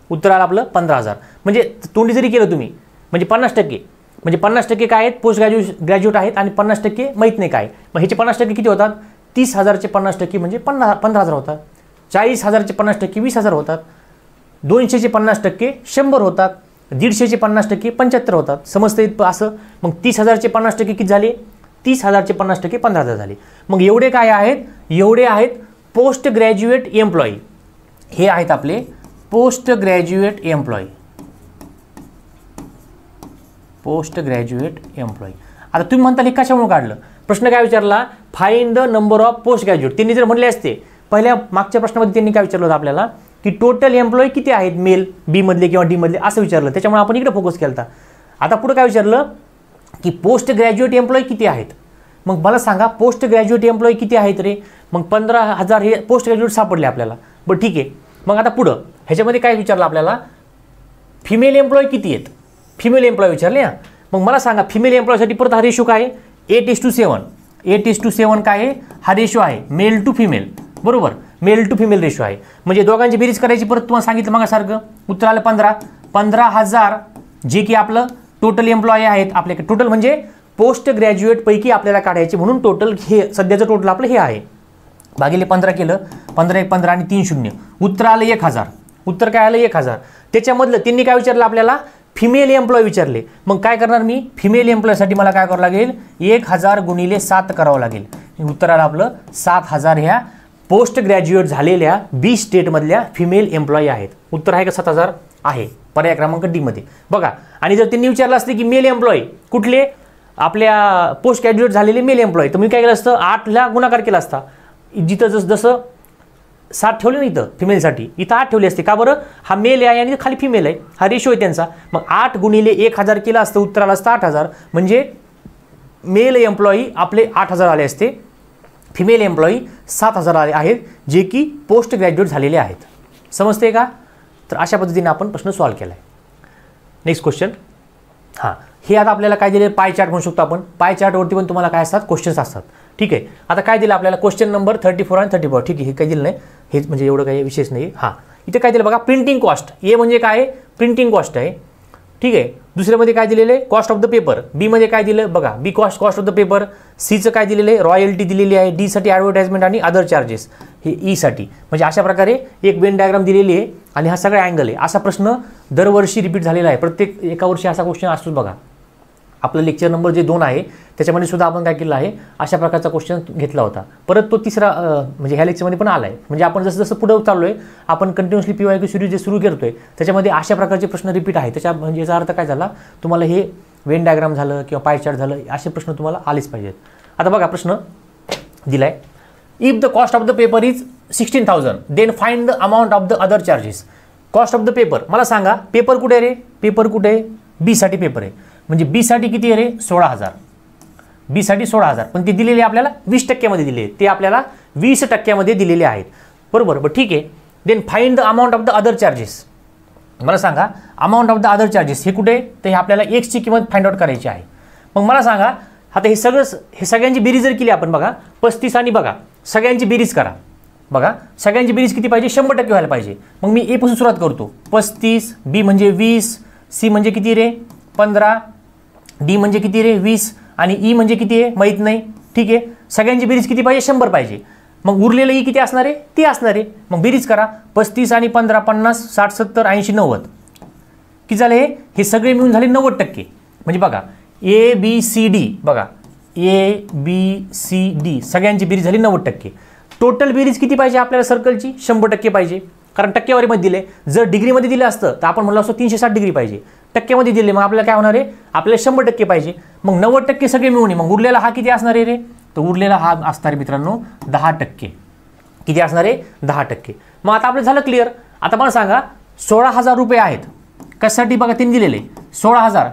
उत्तर आलं आपलं 15,000. म्हणजे तोंडी जरी केलं तुम्ही म्हणजे 50%, म्हणजे 50% काय आहेत, पोस्ट ग्रॅज्युएट आहेत आणि 50% माहीत नाही काय. मग ह्याचे 50% किती होतात, 30,000चे 50% म्हणजे 15,000 होतात. 40,000चे 50% 20,000 होतात. 200चे 50% 100 होतात. 150चे 50% 75 होतात. समजतं असं. मग 30,000चे 50% किती झाले, 30,000चे 50% 15,000 झाले. मग एवढे काय आहेत, एवढे आहेत पोस्ट ग्रॅज्युएट एम्प्लॉई. हे आहेत आपले post graduate employee. Post graduate employee. आता तुम्ही म्हणता हे कशामुळे काढलं, प्रश्न काय विचारला, find the number of post graduate. त्यांनी जर म्हणले असते पहिल्या मागच्या प्रश्नामध्ये त्यांनी काय विचारलं होतं आपल्याला की टोटल एम्प्लॉई किती आहेत, मेल बी मधले किंवा डी मधले असं विचारलं, त्याच्यामुळे आपण इकडे फोकस केला. आता पुढे काय विचारलं की पोस्ट ग्रॅज्युएट एम्प्लॉई किती आहेत. मग मला सांगा पोस्ट ग्रॅज्युएट एम्प्लॉई किती आहेत रे. मग 15,000 हे पोस्ट ग्रॅज्युएट सापडले आपल्याला. बरं ठीक आहे. मग आता पुढं ह्याच्यामध्ये काय विचारलं आपल्याला, फिमेल एम्प्लॉई किती आहेत, फिमेल एम्प्लॉई विचारले. मग मला सांगा फिमेल एम्प्लॉयसाठी परत हा रेशो काय आहे, 8:7. 8:7 काय आहे, हा रेशो आहे मेल टू फिमेल, बरोबर. मेल टू फिमेल रेशो आहे. म्हणजे दोघांची बेरीज करायची, परत तुम्हाला सांगितलं मागासारखं, उत्तर आलं 15. 15,000 जे की आपलं टोटल एम्प्लॉय आहेत आपल्याकडे, टोटल म्हणजे पोस्ट ग्रॅज्युएट पैकी आपल्याला काढायचे, म्हणून टोटल हे सध्याचं टोटल आपलं हे आहे. भागिले 15 केलं, 15 1 15 आणि 3 0, उत्तर आलं 1,000. उत्तर काय आलं 1,000. त्याच्यामधलं त्यांनी काय विचारलं आपल्याला, फिमेल एम्प्लॉय विचारले. मग काय करणार मी, फिमेल एम्प्लॉयसाठी मला काय करावं लागेल, 1,000 गुणिले 7 करावं लागेल. उत्तर आलं आपलं 7,000 ह्या पोस्ट ग्रॅज्युएट झालेल्या बी स्टेटमधल्या फिमेल एम्प्लॉई आहेत? उत्तर आहे का 7,000? आहे, पर्याय क्रमांक डी मध्ये. बघा, आणि जर त्यांनी विचारलं असते की मेल एम्प्लॉई कुठले, आपल्या पोस्ट ग्रॅज्युएट झालेले मेल एम्प्लॉई, तर मी काय केलं असतं, 8ला गुणाकार केला असता. जिथं जसं 7 ठेवले ना इथं फिमेलसाठी, इथं 8 ठेवले असते. का बरं? हा मेल आहे आणि खाली फिमेल आहे, हा रेशो आहे त्यांचा. मग 8 गुणिले 1000 केला असतं, उत्तर आलं असतं 8000. म्हणजे मेल एम्प्लॉई आपले 8000 आले असते, फिमेल एम्प्लॉई 7000 आले आहेत, जे की पोस्ट ग्रॅज्युएट झालेले आहेत. समजते का? तर अशा पद्धतीने आपण प्रश्न सॉल्व्ह केला आहे. Next question. हां, हे आता आपल्याला काय दिले? पाय चार्ट म्हणू शकतो आपण. पाय चार्टवरती पण तुम्हाला काय असतात? क्वेश्चन्स असतात. ठीक आहे. आता काय दिलं आपल्याला? क्वेश्चन नंबर 34 आणि 34. ठीक आहे, हे काय दिलं नाही, हेच म्हणजे एवढं काही विशेष नाही. हां, इथे काय दिलं बघा, प्रिंटिंग कॉस्ट. ए म्हणजे काय? प्रिंटिंग कॉस्ट आहे. ठीक आहे. दुसऱ्यामध्ये काय दिलेलं आहे? Cost of the paper. B मध्ये काय दिलं बघा, B cost of the paper. सीचं काय दिलेलं आहे? रॉयल्टी दिलेली आहे. डी साठी ॲडव्हर्टाइजमेंट आणि अदर चार्जेस. हे ई साठी. म्हणजे अशा प्रकारे एक वेन डायग्राम दिलेली आहे आणि हा सगळा अँगल आहे. असा प्रश्न दरवर्षी रिपीट झालेला आहे. प्रत्येक एका वर्षी असा क्वेश्चन असतोच बघा. आपलं लेक्चर नंबर जे 2 आहे त्याच्यामध्ये सुद्धा आपण काय केलं आहे, अशा प्रकारचा क्वेश्चन घेतला होता. परत तो तिसरा म्हणजे ह्या लेक्चरमध्ये पण आला आहे. म्हणजे आपण जसं जसं पुढे चाललो आहे, आपण कंटिन्युअसली PYQ सिरीज जे सुरू करतोय त्याच्यामध्ये अशा प्रकारचे प्रश्न रिपीट आहे. त्याच्या म्हणजे याचा अर्थ काय झाला, तुम्हाला हे वेन डायग्राम झालं किंवा पाय चार्ट झालं, असे प्रश्न तुम्हाला आलेच पाहिजेत. आता बघा प्रश्न दिलाय, if the cost of the paper is 16,000 then find the amount of the other charges. Cost of the paper मला सांगा, पेपर कुठे रे? पेपर कुठे आहे? बी साठी पेपर आहे. म्हणजे बी साठी किती आहे रे? 16,000. बी साठी 16,000, पण ते दिलेले आपल्याला 20% मध्ये दिले, ते आपल्याला 20% मध्ये दिलेले आहेत. बरोबर. बरं ठीक आहे. Then find the amount of the other charges. मला सांगा amount of the other charges हे कुठे? ते आपल्याला एक्सची किंमत फाइंड आउट करायची आहे. मग मला सांगा आता हे सगळ्यांची बेरीज जर केली आपण, बघा 35 आणि बघा सगळ्यांची बेरीज करा. बघा सगळ्यांची बेरीज किती पाहिजे? 100% व्हायला पाहिजे. मग मी ए पासून सुरुवात करतो. 35, बी म्हणजे 20, सी म्हणजे किती रे? 15, डी म्हणजे किती रे? 20 आणि ई म्हणजे किती आहे माहीत नाही. ठीक आहे. सगळ्यांची बेरीज किती पाहिजे? 100 पाहिजे. मग उरलेलं ई किती असणार आहे? ती असणार आहे. मग बेरीज करा. 35 आणि 15 50 60 70 80 90. किती झाले? हे सगळे मिळून झाले 90%. म्हणजे बघा ए बी सी डी, बघा ए बी सी डी सगळ्यांची बेरीज झाली 90%. टोटल बेरीज किती पाहिजे आपल्याला सर्कलची? 100% पाहिजे, कारण टक्केवारीमध्ये दिले. जर डिग्रीमध्ये दिलं असतं तर आपण म्हणलो असतो 360 डिग्री पाहिजे. टक्क्यामध्ये दिले मग आपल्याला काय होणार आहे? आपल्याला 100% पाहिजे. मग 90% सगळे मिळून मग उरलेला हा किती असणार आहे रे? तर उरलेला हा असणार आहे मित्रांनो 10%. किती असणार आहे? 10%. मग आता आपलं झालं क्लिअर. आता मला सांगा 16,000 रुपये आहेत. कशासाठी? बघा त्यांनी दिलेले 16,000.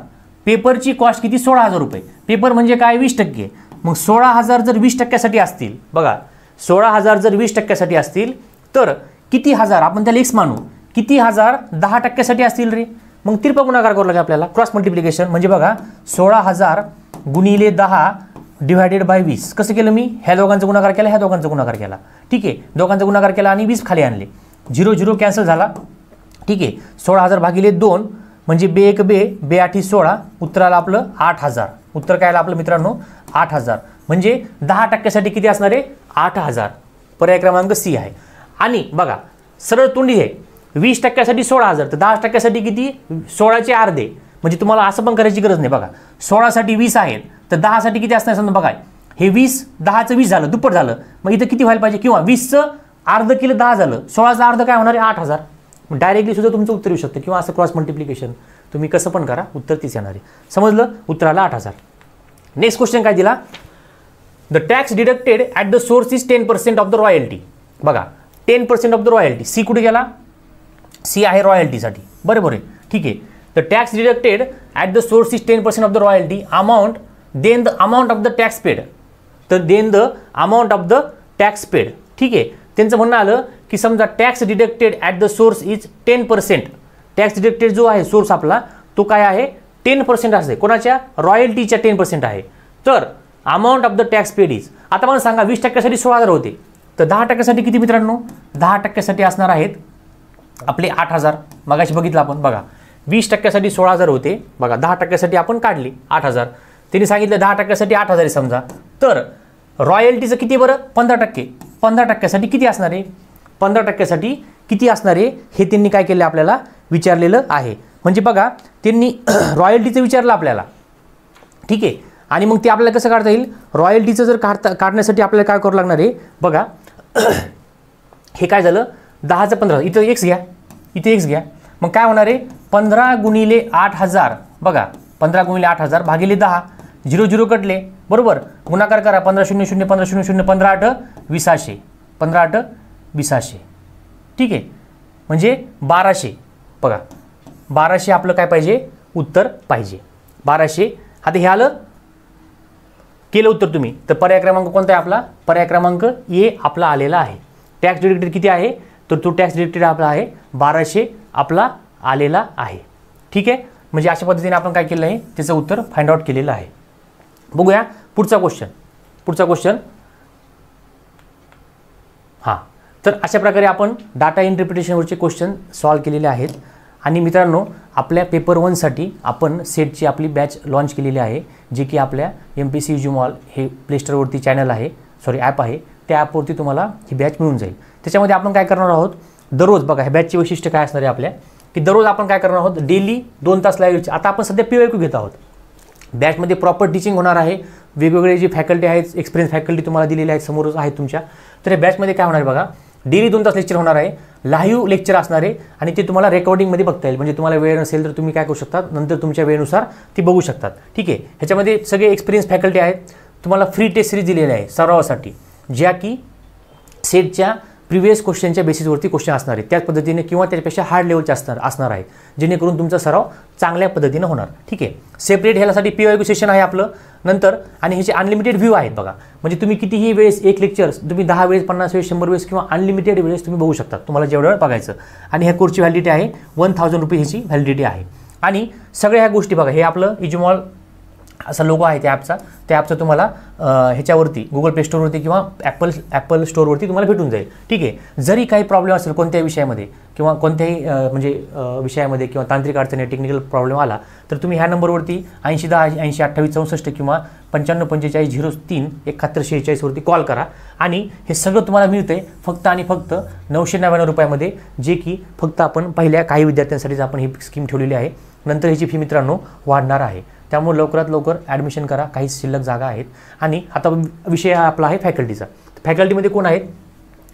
पेपरची कॉस्ट किती? 16,000 रुपये. पेपर म्हणजे काय? 20%. मग 16,000 जर 20%साठी असतील, बघा 16,000 जर 20%साठी असतील तर किती हजार? आपण त्याला एक्स मानू. किती हजार 10%साठी असतील रे? मग तिरपा गुणाकार करू लागेल आपल्याला, क्रॉस मल्टिप्लिकेशन. म्हणजे बघा 16,000 गुणिले 10 डिवायडेड बाय 20. कसं केलं मी? ह्या दोघांचा गुणाकार केला, ह्या दोघांचा गुणाकार केला. ठीक आहे. दोघांचा गुणाकार केला आणि 20 खाली आणले. 0 0 कॅन्सल झाला. ठीक आहे. 16,000 भागिले 2 म्हणजे बे 1 बे, बे 8 16. उत्तर आलं आपलं 8,000. उत्तर काय आलं आपलं मित्रांनो? 8,000. म्हणजे 10%साठी किती असणार आहे? 8,000. पर्याय क्रमांक सी आहे. आणि बघा सरळ तोंडी आहे. 20%साठी 16,000 तर 10%साठी किती? 16चे अर्धे. म्हणजे तुम्हाला असं पण करायची गरज नाही. बघा 16साठी 20 आहेत तर 10साठी किती असणार? समजा बघा हे 20, 10चं 20 झालं, दुप्पट झालं. मग इथं किती व्हायला पाहिजे? किंवा 20चं अर्ध केलं 10 झालं, 16चं अर्ध काय होणार आहे? 8,000. डायरेक्टली सुद्धा तुमचं उत्तर येऊ शकतं किंवा असं क्रॉस मल्टिप्लिकेशन तुम्ही कसं पण करा, उत्तर तीच येणार आहे. समजलं? उत्तर आलं 8,000. नेक्स्ट क्वेश्चन काय दिला? The tax deducted at the source is 10% of the royalty. बघा 10% ऑफ द रॉयल्टी. सी कुठे गेला? सी आहे रॉयल्टीसाठी. बरोबर आहे. ठीक आहे. The tax deducted at the source is 10% of the royalty amount then the amount of the tax paid. तर then the amount of the tax paid. ठीक आहे. त्यांचं म्हणणं आलं की समजा tax deducted at the source is 10%. Tax deducted जो आहे सोर्स आपला तो काय आहे? 10% असते. कोणाच्या? रॉयल्टीच्या 10% आहे. तर amount of the tax paid is, आता मला सांगा 20%साठी 16,000 होते तर 10%साठी किती मित्रांनो? 10%साठी असणार आहेत आपले 8,000. मगाशी बघितलं आपण. बघा 20%साठी 16,000 होते. बघा 10%साठी आपण काढले 8,000. त्यांनी सांगितलं 10%साठी 8,000 समजा. तर रॉयल्टीचं किती बरं? 15%. 15%साठी किती असणार आहे? 15%साठी किती असणार आहे हे त्यांनी काय केलं आपल्याला विचारलेलं आहे. म्हणजे बघा त्यांनी रॉयल्टीचं विचारलं आपल्याला. ठीक आहे. आणि मग ते आपल्याला कसं काढता येईल? रॉयल्टीचं जर काढण्यासाठी आपल्याला काय करावं लागणार आहे? बघा हे काय झालं 10चं 15, इथं x घ्या, इथे x घ्या, मग काय होणार आहे 15 गुणिले 8000, बघा 15 गुणिले 8000 भागिले 10, 0 0 कटले, बरोबर, गुणाकार करा, 15 0 0 15 0 0, 15 8 2000, 15 8 2000, ठीक आहे, म्हणजे 1200, बघा 1200 आपलं काय पाहिजे, उत्तर पाहिजे 1200. आता हे आलं, केलं उत्तर तुम्ही, तर पर्याय क्रमांक कोणता आहे आपला, पर्याय क्रमांक ए आपला आलेला आहे. टॅक्स डिडक्टेड किती आहे, तर तो टॅक्स डिडक्टेड आपला आहे 1200 आपला आलेला आहे, ठीक आहे. म्हणजे अशा पद्धतीने आपण काय केलं आहे, त्याचं उत्तर फाइंड आउट केलेलं आहे. बघूया पुढचा क्वेश्चन. हां, तर अशा प्रकारे आपण डाटा इंटरप्रिटेशनवरचे क्वेश्चन सॉल्व केलेले आहेत. आणि मित्रांनो, आपल्या पेपर 1साठी आपण सेटची आपली बॅच लॉन्च केलेली आहे, जे की आपल्या MPC एज्युमॉल हे प्ले स्टोअरवरती चॅनल आहे, ॲप आहे, त्या ॲपवरती तुम्हाला ही बॅच मिळून जाईल. त्याच्यामध्ये आपण काय करणार आहोत, दररोज बघा ह्या बॅचची वैशिष्ट्य काय असणार आहे आपल्या, की दररोज आपण काय करणार आहोत, डेली 2 तास लाईव्ह. आता आपण सध्या PYQ घेत आहोत, बॅचमध्ये प्रॉपर टीचिंग होणार आहे, वेगवेगळे जे फॅकल्टी आहेत, एक्सपिरियन्स फॅकल्टी तुम्हाला दिलेले आहेत, समोरच आहेत तुमच्या. तर या बॅचमध्ये काय होणार आहे बघा, डेली 2 तास लेक्चर होणार आहे, लाईव्ह लेक्चर असणार आहे, आणि ते तुम्हाला रेकॉर्डिंगमध्ये बघता येईल. म्हणजे तुम्हाला वेळ नसेल तर तुम्ही काय करू शकता, नंतर तुमच्या वेळेनुसार ती बघू शकतात, ठीक आहे. ह्याच्यामध्ये सगळे एक्सपिरियन्स फॅकल्टी आहेत. तुम्हाला फ्री टेस्ट सिरीज दिलेली आहे सरावासाठी, ज्या की सेटच्या प्रिव्हियस क्वेश्चनच्या बेसिसवरती क्वेश्चन असणार आहेत, त्याच पद्धतीने किंवा त्याच्यापेक्षा हार्ड लेवलचे असणार आहेत, जेणेकरून तुमचा सराव चांगल्या पद्धतीने होणार, ठीक आहे. सेपरेट ह्यासाठी PYQ सेशन आहे आपलं नंतर, आणि ह्याचे अनलिमिटेड व्ह्यू आहेत बघा. म्हणजे तुम्ही कितीही वेळेस एक लेक्चर तुम्ही 10 वेळेस, 50 वेळेस, 100 वेळेस किंवा अनलिमिटेड वेळेस तुम्ही बघू शकता, तुम्हाला जेवढं वेळ बघायचं. आणि ह्या कोर्सची व्हॅलिडिटी आहे 1000 रुपये ह्याची व्हॅलिडिटी आहे. आणि सगळ्या ह्या गोष्टी बघा, हे आपलं एज्युमॉल असा लोगो आहे त्या ॲपचा तुम्हाला ह्याच्यावरती गुगल प्ले स्टोअरवरती किंवा ॲपल स्टोअरवरती तुम्हाला भेटून जाईल, ठीक आहे. जरी काही प्रॉब्लेम असेल कोणत्याही विषयामध्ये किंवा कोणत्याही विषयामध्ये किंवा तांत्रिक अडचणी, टेक्निकल प्रॉब्लेम आला, तर तुम्ही ह्या नंबरवरती 80 10 80 28 64 किंवा 95 45 03 71 46 वरती कॉल करा. आणि हे सगळं तुम्हाला मिळतंय फक्त आणि फक्त 999 रुपयामध्ये, जे की फक्त आपण पहिल्या काही विद्यार्थ्यांसाठीच आपण ही स्कीम ठेवलेली आहे. नंतर ह्याची फी मित्रांनो वाढणार आहे, त्यामुळे लवकरात लवकर ॲडमिशन करा, काही शिल्लक जागा आहेत. आणि आता विषय हा आपला आहे फॅकल्टीचा. फॅकल्टीमध्ये कोण आहेत,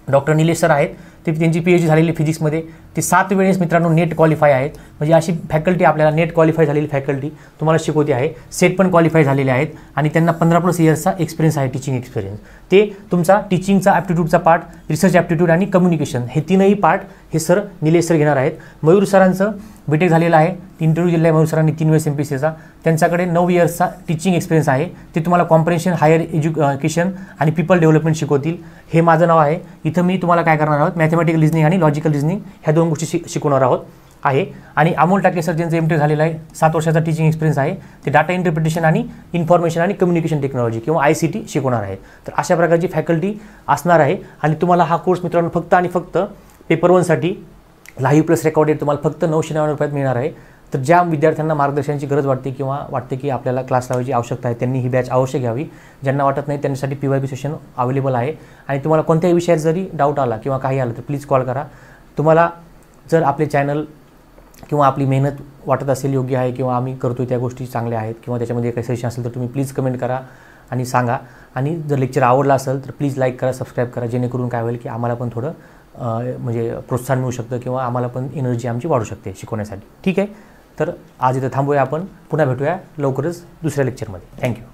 डॉक्टर निलेश सर आहेत, ते त्यांची PhD झालेली फिजिक्समध्ये, ते 7 वेळेस मित्रांनो नेट क्वालिफाय आहेत. म्हणजे अशी फॅकल्टी आपल्याला नेट क्वालिफाय झालेली फॅकल्टी तुम्हाला शिकवते आहे. सेट पण क्वालिफाय झालेले आहेत आणि त्यांना 15+ इयर्सचा एक्सपिरियन्स आहे, टीचिंग एक्सपिरियन्स. ते तुमचा टीचिंगचा ॲप्टिट्यूडचा पार्ट, रिसर्च ॲप्टिट्यूड आणि कम्युनिकेशन हे तीनही पार्ट हे सर निलेश सर घेणार आहेत. मयूर सरांचं BTech झालेलं आहे, इंटरव्ह्यू दिला आहे मयूर सरांनी 3 वेळेस MPCचा. त्यांच्याकडे 9 इयर्सचा टीचिंग एक्सपिरियन्स आहे. ते तुम्हाला कॉम्प्रेन्शन, हायर एज्युकेशन आणि पीपल डेव्हलपमेंट शिकवतील. हे माझं नाव आहे. इथं मी तुम्हाला काय करणार आहोत, मॅथमॅटिकल रिजनिंग आणि लॉजिकल रिजनिंग ह्या 2 गोष्टी शिकवणार आहोत आहे. आणि अमोल टाके सर ज्यांचं MTech झालेलं आहे, 7 वर्षाचा टीचिंग एक्सपिरियन्स आहे, ते डाटा इंटरप्रिटेशन आणि इन्फॉर्मेशन आणि कम्युनिकेशन टेक्नॉलॉजी किंवा ICT शिकवणार आहेत. तर अशा प्रकारची फॅकल्टी असणार आहे. आणि तुम्हाला हा कोर्स मित्रांनो फक्त आणि फक्त पेपर 1साठी लाईव्ह प्लस रेकॉर्डेड तुम्हाला फक्त 999 रुपयात मिळणार आहे. तर ज्या विद्यार्थ्यांना मार्गदर्शनाची गरज वाटते किंवा वाटते की आपल्याला क्लास लावायची आवश्यकता आहे, त्यांनी ही बॅच अवश्य घ्यावी. ज्यांना वाटत नाही त्यांच्यासाठी PYQ सेशन अवेलेबल आहे. आणि तुम्हाला कोणत्याही विषयात जरी डाऊट आला किंवा काही आलं तर प्लीज कॉल करा. तुम्हाला जर आपले चॅनल किंवा आपली मेहनत वाटत असेल योग्य आहे किंवा आम्ही करतोय त्या गोष्टी चांगल्या आहेत किंवा त्याच्यामध्ये काही सजेशन असेल तर तुम्ही प्लीज कमेंट करा आणि सांगा. आणि जर लेक्चर आवडला असेल तर प्लीज लाईक करा, सबस्क्राईब करा, जेणेकरून काय होईल की आम्हाला पण थोडं म्हणजे प्रोत्साहन मिळू शकतं किंवा आम्हाला पण एनर्जी आमची वाढू शकते शिकवण्यासाठी, ठीक आहे. तर आज इथं थांबूया आपण, पुन्हा भेटूया लवकरच दुसऱ्या लेक्चरमध्ये. थँक्यू.